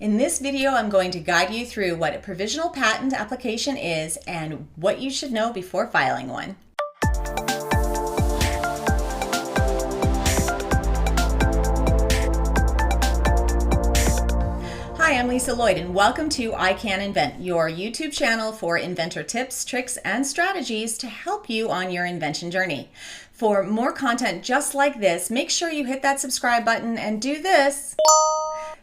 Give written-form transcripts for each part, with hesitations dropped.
In this video, I'm going to guide you through what a provisional patent application is and what you should know before filing one. Hi, I'm Lisa Lloyd, and welcome to I Can Invent, your YouTube channel for inventor tips, tricks, and strategies to help you on your invention journey. For more content just like this, make sure you hit that subscribe button and do this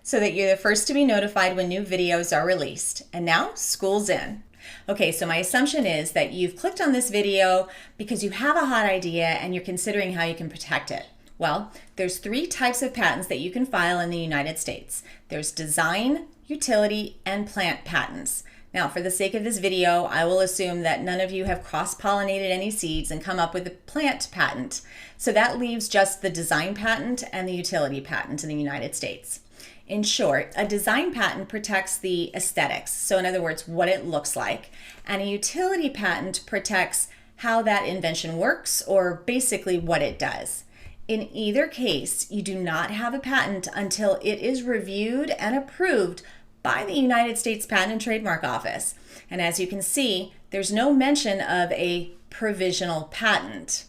so that you're the first to be notified when new videos are released. And now, school's in. Okay, so my assumption is that you've clicked on this video because you have a hot idea and you're considering how you can protect it. Well, there's three types of patents that you can file in the United States. There's design, utility, and plant patents. Now, for the sake of this video, I will assume that none of you have cross-pollinated any seeds and come up with a plant patent. So that leaves just the design patent and the utility patent in the United States. In short, a design patent protects the aesthetics, so in other words, what it looks like, and a utility patent protects how that invention works, or basically what it does. In either case, you do not have a patent until it is reviewed and approved by the United States Patent and Trademark Office. And as you can see, there's no mention of a provisional patent.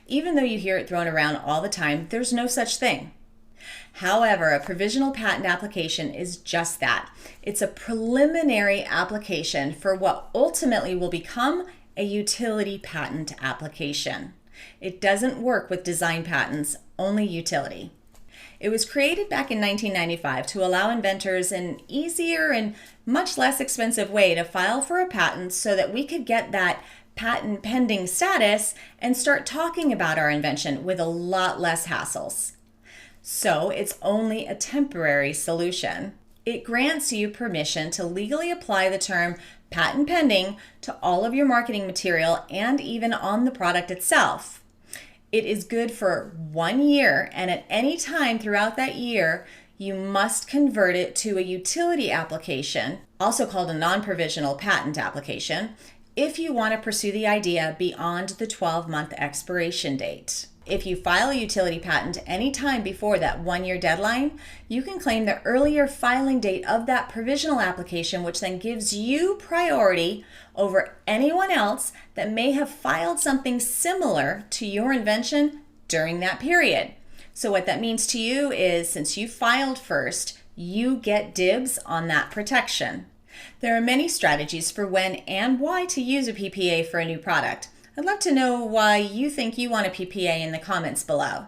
Even though you hear it thrown around all the time, there's no such thing. However, a provisional patent application is just that. It's a preliminary application for what ultimately will become a utility patent application. It doesn't work with design patents, only utility. It was created back in 1995 to allow inventors an easier and much less expensive way to file for a patent so that we could get that patent pending status and start talking about our invention with a lot less hassles. So it's only a temporary solution. It grants you permission to legally apply the term patent pending to all of your marketing material and even on the product itself. It is good for 1 year, and at any time throughout that year, you must convert it to a utility application, also called a non-provisional patent application, if you want to pursue the idea beyond the 12-month expiration date. If you file a utility patent any time before that 1-year deadline, you can claim the earlier filing date of that provisional application, which then gives you priority over anyone else that may have filed something similar to your invention during that period. So what that means to you is, since you filed first, you get dibs on that protection. There are many strategies for when and why to use a PPA for a new product. I'd love to know why you think you want a PPA in the comments below.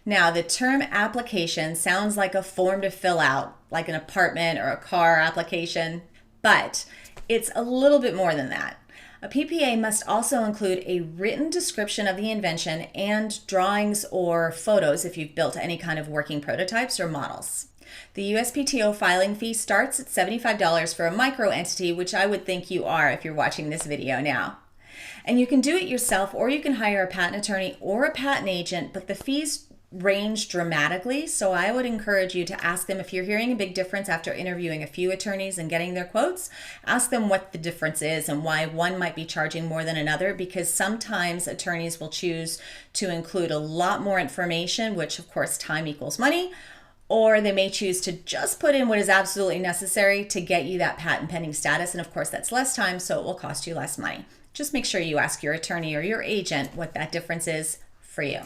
Now, the term application sounds like a form to fill out, like an apartment or a car application, but it's a little bit more than that. A PPA must also include a written description of the invention and drawings or photos if you've built any kind of working prototypes or models. The USPTO filing fee starts at $75 for a micro entity, which I would think you are if you're watching this video now. And you can do it yourself, or you can hire a patent attorney or a patent agent, but the fees range dramatically, so I would encourage you to ask them if you're hearing a big difference after interviewing a few attorneys and getting their quotes. Ask them what the difference is and why one might be charging more than another, because sometimes attorneys will choose to include a lot more information, which of course time equals money, or they may choose to just put in what is absolutely necessary to get you that patent pending status, and of course that's less time, so it will cost you less money. Just make sure you ask your attorney or your agent what that difference is for you.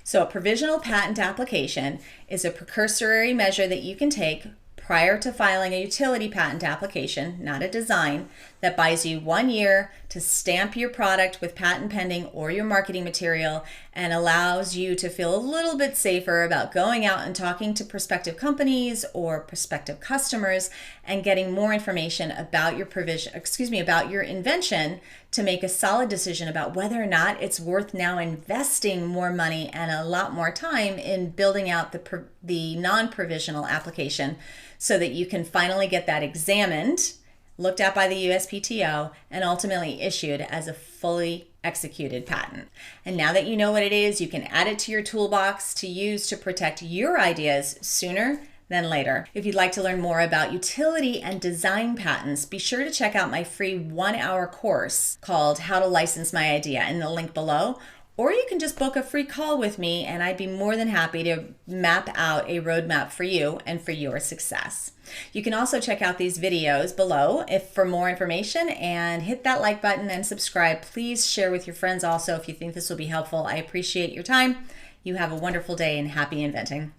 So a provisional patent application is a precursory measure that you can take prior to filing a utility patent application, not a design, that buys you 1 year to stamp your product with patent pending or your marketing material and allows you to feel a little bit safer about going out and talking to prospective companies or prospective customers and getting more information about your about your invention to make a solid decision about whether or not it's worth now investing more money and a lot more time in building out the non-provisional application so that you can finally get that examined, looked at by the USPTO, and ultimately issued as a fully executed patent. And now that you know what it is, you can add it to your toolbox to use to protect your ideas sooner than later. If you'd like to learn more about utility and design patents, be sure to check out my free 1-hour course called How to License My Idea in the link below, or you can just book a free call with me and I'd be more than happy to map out a roadmap for you and for your success. You can also check out these videos below for more information, and hit that like button and subscribe. Please share with your friends also if you think this will be helpful. I appreciate your time. You have a wonderful day and happy inventing.